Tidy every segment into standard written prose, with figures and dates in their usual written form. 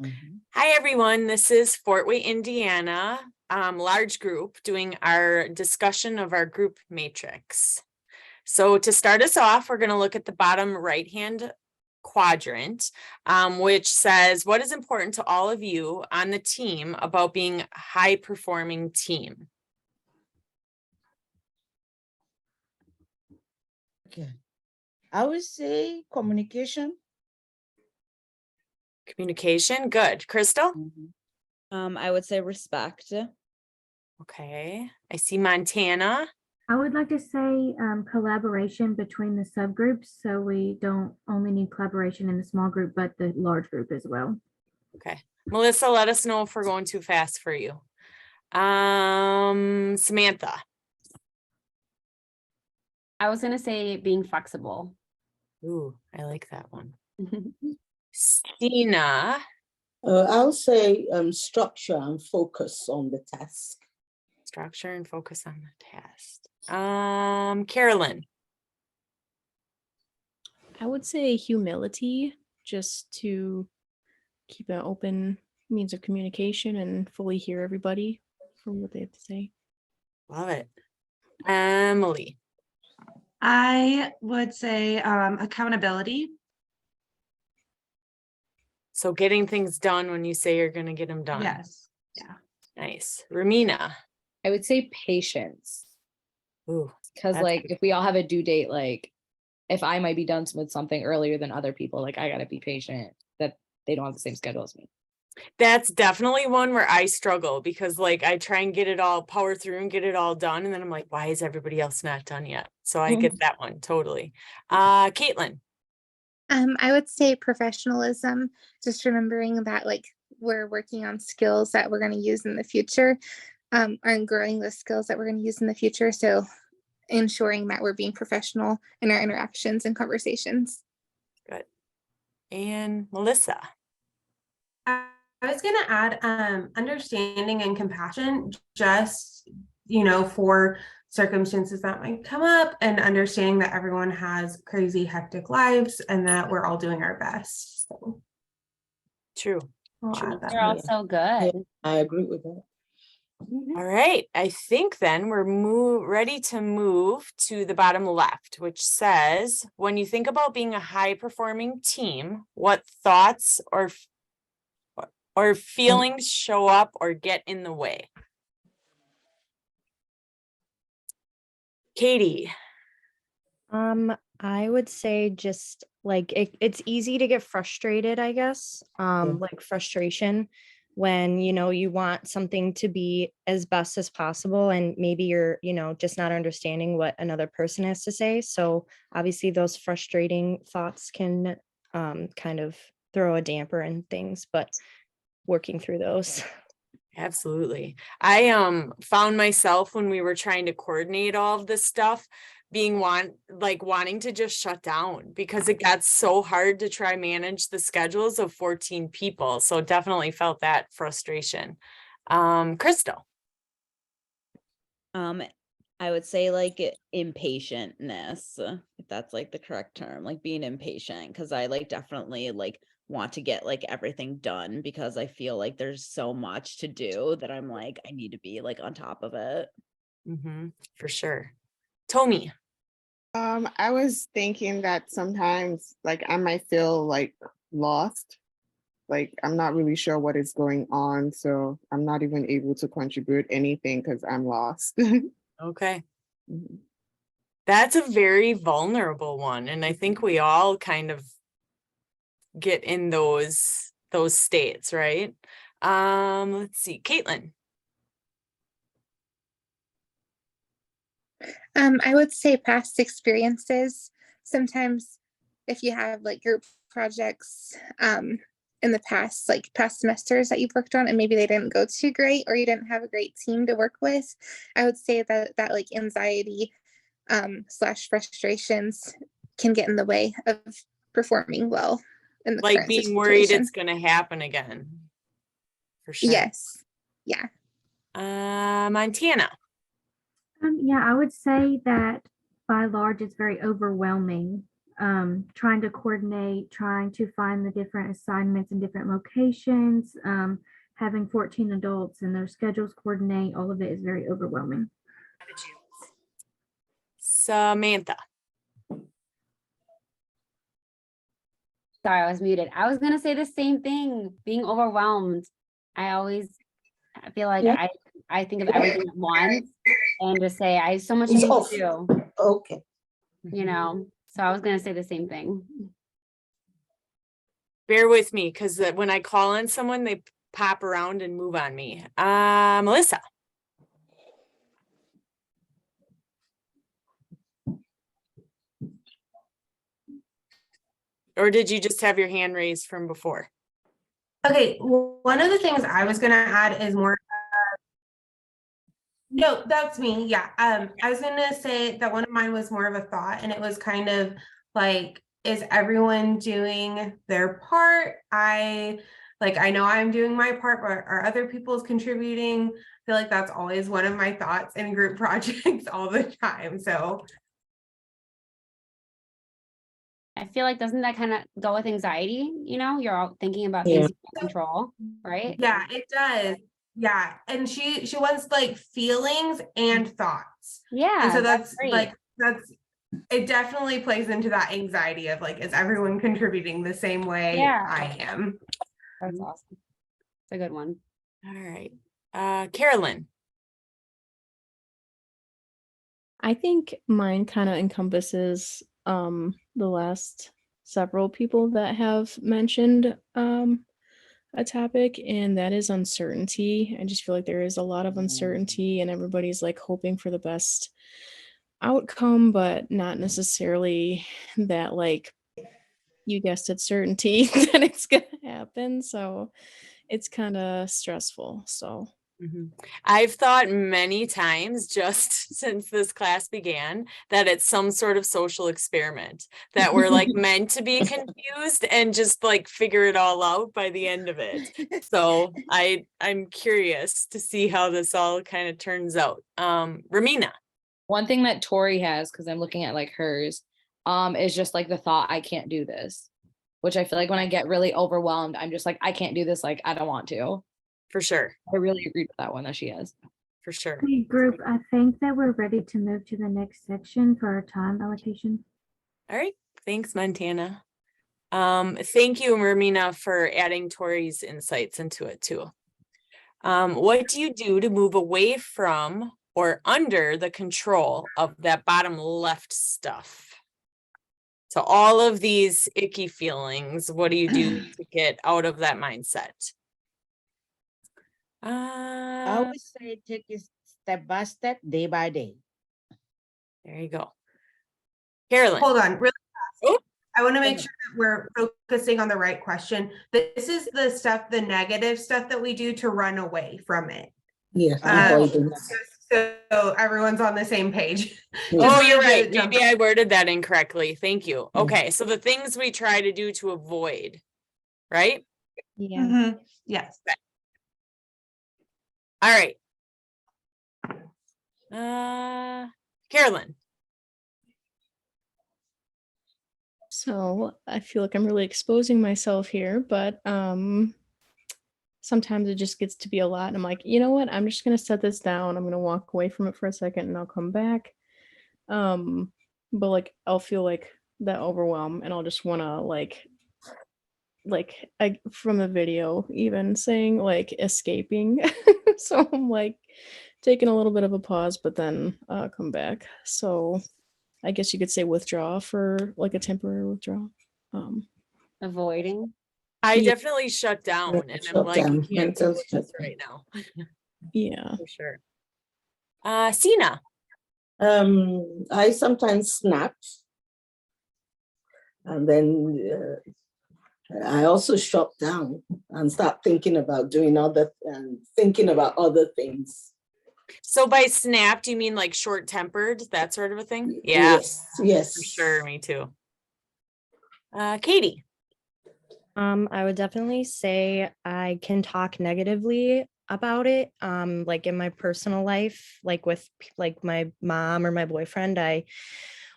Mhm. Hi, everyone. This is Fort Wayne, Indiana, large group doing our discussion of our group matrix. So to start us off, we're going to look at the bottom right-hand quadrant, which says, what is important to all of you on the team about being a high-performing team? Okay. I would say communication. Communication, good. Crystal? I would say respect. Okay. I see Montana. I would like to say collaboration between the subgroups, so we don't only need collaboration in the small group, but the large group as well. Okay. Melissa, let us know if we're going too fast for you. Samantha. I was going to say being flexible. Ooh, I like that one. Stina. I'll say structure and focus on the task. Structure and focus on the task. Carolyn. I would say humility, just to keep an open means of communication and fully hear everybody from what they have to say. Love it. Emily. I would say accountability. So getting things done when you say you're going to get them done. Yes. Yeah. Nice. Ramina. I would say patience. Ooh, Because that's like if we all have a due date, like if I might be done with something earlier than other people, like I gotta be patient that they don't have the same schedule as me. that's definitely one where I struggle because like I try and get it all power through and get it all done. And then I'm like, why is everybody else not done yet? So I get that one totally. Caitlin. I would say professionalism, just remembering that like we're working on skills that we're going to use in the future, and growing the skills that we're going to use in the future. So ensuring that we're being professional in our interactions and conversations. Good. And Melissa. I was going to add understanding and compassion, just, for circumstances that might come up, and understanding that everyone has crazy, hectic lives and that we're all doing our best. So True. I'll add that. You're all so good. I agree with that. All right. I think then we're ready to move to the bottom left, which says, when you think about being a high performing team, what thoughts or feelings show up or get in the way? Katie. I would say just like it's easy to get frustrated, I guess. Like frustration when you want something to be as best as possible and maybe you're just not understanding what another person has to say. So obviously those frustrating thoughts can kind of throw a damper in things, but working through those. Absolutely. I found myself when we were trying to coordinate all of this stuff being wanting to just shut down because it got so hard to try manage the schedules of 14 people. So definitely felt that frustration. Crystal. I would say like impatientness, if that's like the correct term, like being impatient, because I like definitely like want to get like everything done because I feel like there's so much to do that I'm like I need to be like on top of it. For sure. Tommy. I was thinking that sometimes like I might feel like lost, like I'm not really sure what is going on, so I'm not even able to contribute anything because I'm lost. Okay. That's a very vulnerable one, and I think we all kind of get in those states, right? Let's see, Caitlin. I would say past experiences. Sometimes if you have like group projects in the past, like past semesters that you've worked on and maybe they didn't go too great or you didn't have a great team to work with, I would say that like anxiety / frustrations can get in the way of performing well in the Like current being worried situation. it's going to happen again. For sure. Yes. Yeah. Montana. Yeah, I would say that by large, it's very overwhelming trying to coordinate, trying to find the different assignments in different locations, having 14 adults and their schedules coordinate, all of it is very overwhelming. Samantha. Sorry, I was muted. I was gonna say the same thing, being overwhelmed. I feel like Yeah. I think of everything at once and just say, I have so much I It's need off. to do, Okay. you know? So I was gonna say the same thing. Bear with me, because when I call on someone, they pop around and move on me. Melissa. Or did you just have your hand raised from before? Okay, one of the things I was gonna add is more. No, that's me. Yeah. I was gonna say that one of mine was more of a thought, and it was kind of like, is everyone doing their part? I know I'm doing my part, but are other people's contributing? I feel like that's always one of my thoughts in group projects all the time. So I feel like, doesn't that kind of go with anxiety? You know, you're all thinking about Yeah. things you can't control, right? yeah, it does. Yeah. And she wants like feelings and thoughts. Yeah. And so that's great. it definitely plays into that anxiety of like, is everyone contributing the same way Yeah. I am? That's awesome. It's a good one. All right. Carolyn. I think mine kind of encompasses the last several people that have mentioned a topic, and that is uncertainty. I just feel like there is a lot of uncertainty and everybody's like hoping for the best outcome, but not necessarily that, like, you guessed it, certainty that it's gonna happen. So it's kind of stressful. So I've thought many times just since this class began that it's some sort of social experiment, that we're like meant to be confused and just like figure it all out by the end of it. So I'm curious to see how this all kind of turns out. Ramina. One thing that Tori has, because I'm looking at like hers, is just like the thought, I can't do this, which I feel like when I get really overwhelmed, I'm just like, I can't do this. Like, I don't want to. For sure. I really agree with that one that she has. For sure. Hey, group, I think that we're ready to move to the next section for our time allocation. All right. Thanks, Montana. Thank you, Ramina, for adding Tori's insights into it too. What do you do to move away from or under the control of that bottom left stuff? So all of these icky feelings, what do you do to get out of that mindset? I would say take it step by step, day by day. There you go. Carolyn. Hold on, really fast. Oh. I want to make sure that we're focusing on the right question. This is the stuff, the negative stuff that we do to run away from it. Yes. So everyone's on the same page. Oh, you're right. Maybe I worded that incorrectly. Thank you. Okay, so the things we try to do to avoid, right? Yeah. Mhm. Yes. All right. Carolyn. So I feel like I'm really exposing myself here, but sometimes it just gets to be a lot. And I'm like, you know what? I'm just gonna set this down. I'm gonna walk away from it for a second and I'll come back. But like I'll feel like that overwhelm and I'll just wanna like from the video even saying like escaping. So I'm like taking a little bit of a pause, but then come back. So I guess you could say withdraw for like a temporary withdrawal. Avoiding. I definitely shut down and I'm like, I can't do this right now. Yeah. For sure. Sina. I sometimes snap. And then I also shut down and start thinking about thinking about other things. So by snap, do you mean like short-tempered, that sort of a thing? Yeah. Yes. For sure, me too. Katie. I would definitely say I can talk negatively about it. Like in my personal life, like with like my mom or my boyfriend, I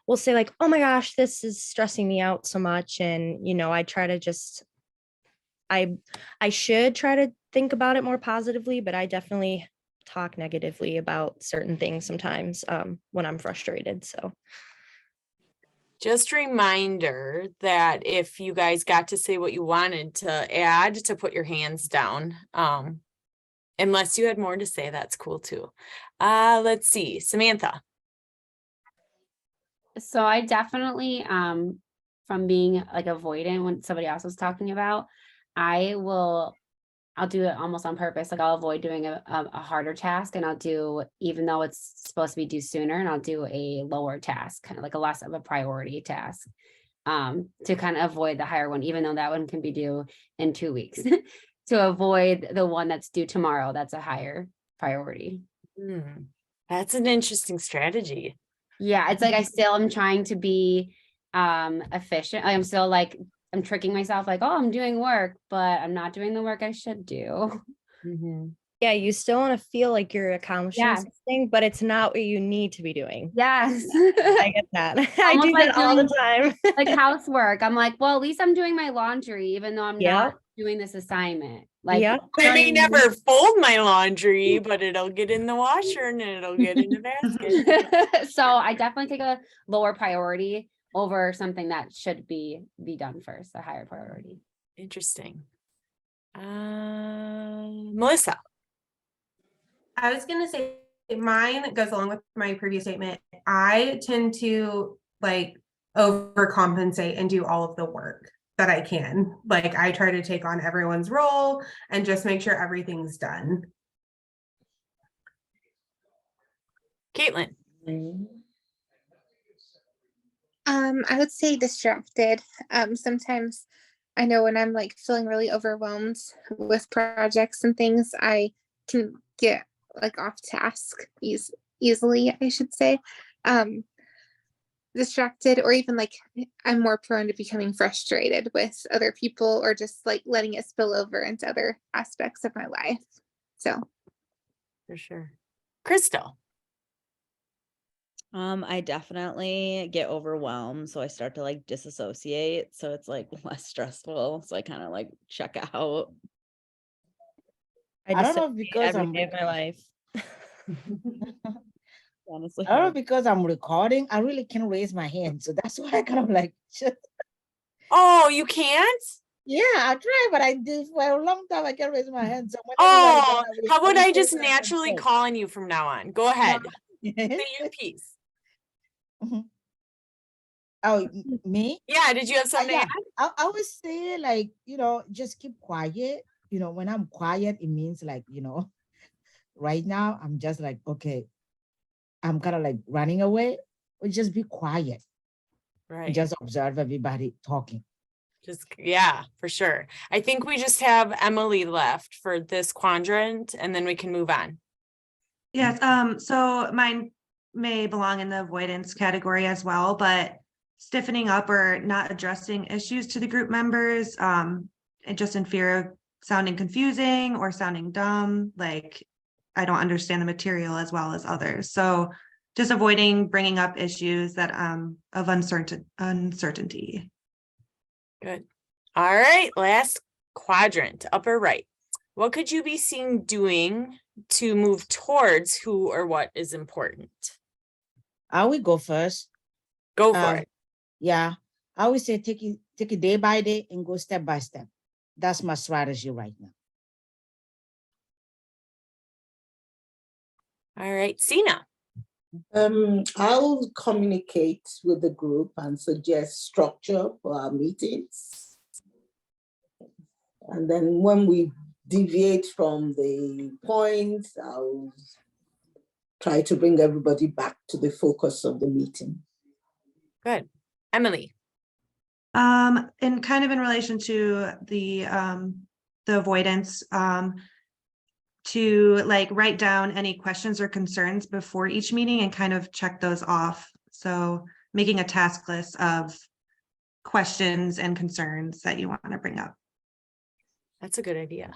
will say like, oh my gosh, this is stressing me out so much. And, I try to just, I should try to think about it more positively, but I definitely talk negatively about certain things sometimes when I'm frustrated. So Just a reminder that if you guys got to say what you wanted to add, to put your hands down. Unless you had more to say, that's cool too. Let's see, Samantha. So I definitely, from being like avoidant when somebody else was talking about, I'll do it almost on purpose. Like I'll avoid doing a harder task, and I'll do, even though it's supposed to be due sooner, and I'll do a lower task, kind of like a less of a priority task, to kind of avoid the higher one, even though that one can be due in 2 weeks, to avoid the one that's due tomorrow. That's a higher priority. That's an interesting strategy. Yeah, it's like I still am trying to be efficient. I'm still like, I'm tricking myself like, oh, I'm doing work, but I'm not doing the work I should do. yeah, you still want to feel like you're accomplishing Yeah. something, but it's not what you need to be doing. Yes. I get that. I Almost do like that all the doing, time. like housework. I'm like, well, at least I'm doing my laundry, even though I'm Yep. not doing this assignment. Like, Yep. I may never fold my laundry, but it'll get in the washer and it'll get in the basket. So I definitely take a lower priority over something that should be done first, a higher priority. Interesting. Melissa. I was gonna say mine goes along with my previous statement. I tend to like overcompensate and do all of the work that I can. Like I try to take on everyone's role and just make sure everything's done. Caitlin. I would say distracted. Sometimes I know when I'm like feeling really overwhelmed with projects and things, I can get like off task easily, I should say. Distracted, or even like I'm more prone to becoming frustrated with other people, or just like letting it spill over into other aspects of my life. So For sure. Crystal. I definitely get overwhelmed, so I start to like disassociate, so it's like less stressful. So I kind of like check out. I don't know if dissociate because every I'm day of my life. Honestly, I don't know because I'm recording. I really can't raise my hand, so that's why I kind of like. Oh, you can't? Yeah, I try, but I did for a long time. I can't raise my hand. So when Oh, everybody how would really I just raise my hand naturally first. call on you from now on? Go ahead. Say your piece. Oh, me? Yeah, did you have something to Yeah, add? I would say like, just keep quiet. When I'm quiet, it means like, right now I'm just like, okay, I'm kind of like running away, or just be quiet and Right. just observe everybody talking. Yeah, for sure. I think we just have Emily left for this quadrant and then we can move on. Yes, so mine may belong in the avoidance category as well, but stiffening up or not addressing issues to the group members, and just in fear of sounding confusing or sounding dumb, like I don't understand the material as well as others. So just avoiding bringing up issues that of uncertainty. Good. All right, last quadrant, upper right. What could you be seen doing to move towards who or what is important? I will go first. Go for it. Yeah, I always say take it day by day and go step by step. That's my strategy right now. All right, Sina. I'll communicate with the group and suggest structure for our meetings. And then when we deviate from the points, I'll try to bring everybody back to the focus of the meeting. Good. Emily. And kind of in relation to the avoidance, to like write down any questions or concerns before each meeting and kind of check those off. So making a task list of questions and concerns that you want to bring up. That's a good idea.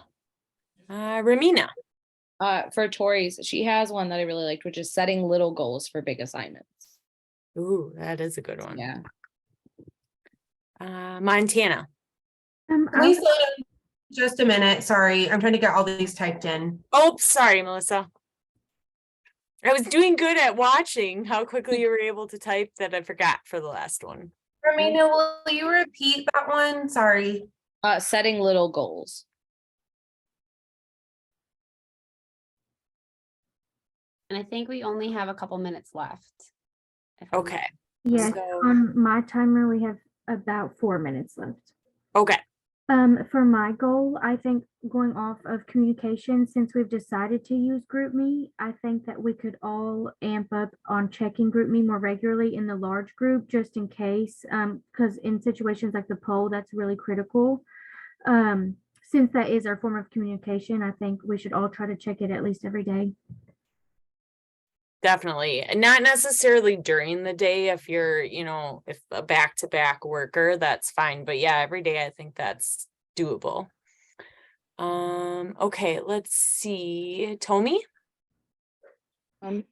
Ramina. For Tori's, she has one that I really liked, which is setting little goals for big assignments. Ooh, that is a good one. Yeah. Montana. I- Lisa, just a minute. Sorry, I'm trying to get all these typed in. Oh, sorry, Melissa. I was doing good at watching how quickly you were able to type that I forgot for the last one. Romina, will you repeat that one? Sorry. Setting little goals. And I think we only have a couple minutes left. if I'm not- Okay. Yes, So- on my timer, we have about 4 minutes left. Okay. For my goal, I think going off of communication, since we've decided to use GroupMe, I think that we could all amp up on checking GroupMe more regularly in the large group, just in case, because in situations like the poll, that's really critical. Since that is our form of communication, I think we should all try to check it at least every day. Definitely. And not necessarily during the day if you're, if a back-to-back worker, that's fine. But yeah, every day I think that's doable. Okay, let's see. Tommy? I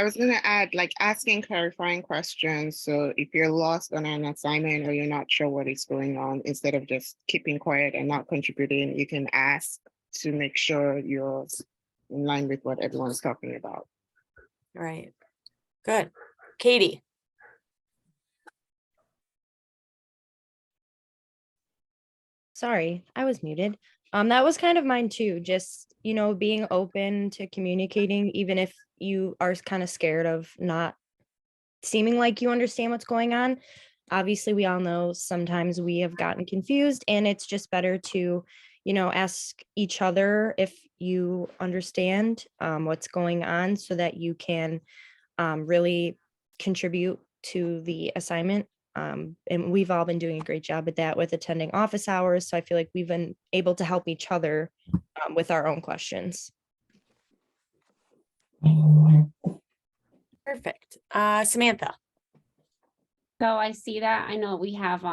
was gonna add, like, asking clarifying questions. So if you're lost on an assignment or you're not sure what is going on, instead of just keeping quiet and not contributing, you can ask to make sure you're in line with what everyone's talking about. Right. Good. Katie? Sorry, I was muted. That was kind of mine too. Just, being open to communicating, even if you are kind of scared of not seeming like you understand what's going on. Obviously, we all know sometimes we have gotten confused, and it's just better to, ask each other if you understand what's going on so that you can really contribute to the assignment. And we've all been doing a great job at that with attending office hours. So I feel like we've been able to help each other with our own questions. Perfect. Samantha? So I see that. I know we have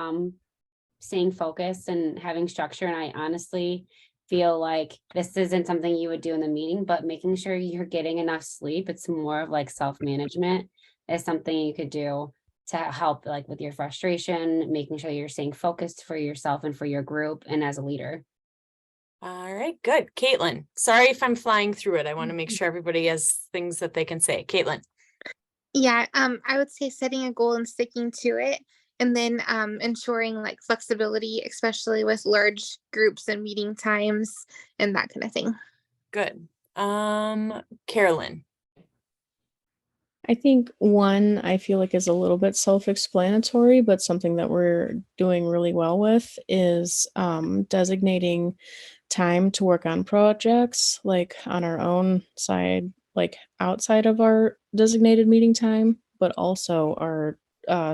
staying focused and having structure, and I honestly feel like this isn't something you would do in the meeting, but making sure you're getting enough sleep, it's more of like self-management, is something you could do to help like with your frustration, making sure you're staying focused for yourself and for your group and as a leader. All right, good. Caitlin, sorry if I'm flying through it. I want to make sure everybody has things that they can say. Caitlin? Yeah, I would say setting a goal and sticking to it, and then ensuring like flexibility, especially with large groups and meeting times and that kind of thing. Good. Carolyn? I think one I feel like is a little bit self-explanatory, but something that we're doing really well with is designating time to work on projects, like on our own side, like outside of our designated meeting time, but also our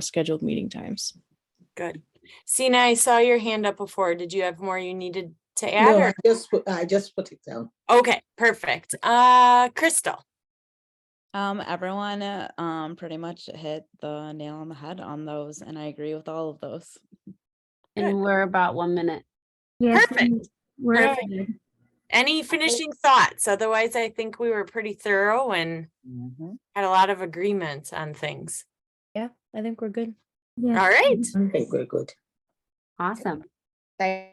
scheduled meeting times. Good. Sina, I saw your hand up before. Did you have more you needed to add? No, Or? I just put it down. Okay, perfect. Crystal? Everyone pretty much hit the nail on the head on those, and I agree with all of those. And we're about 1 minute. Yes, Perfect. we're Perfect. good. Any finishing thoughts? Otherwise, I think we were pretty thorough and had a lot of agreement on things. Yeah, I think we're good. Yes. All right. Okay, very good. Awesome. I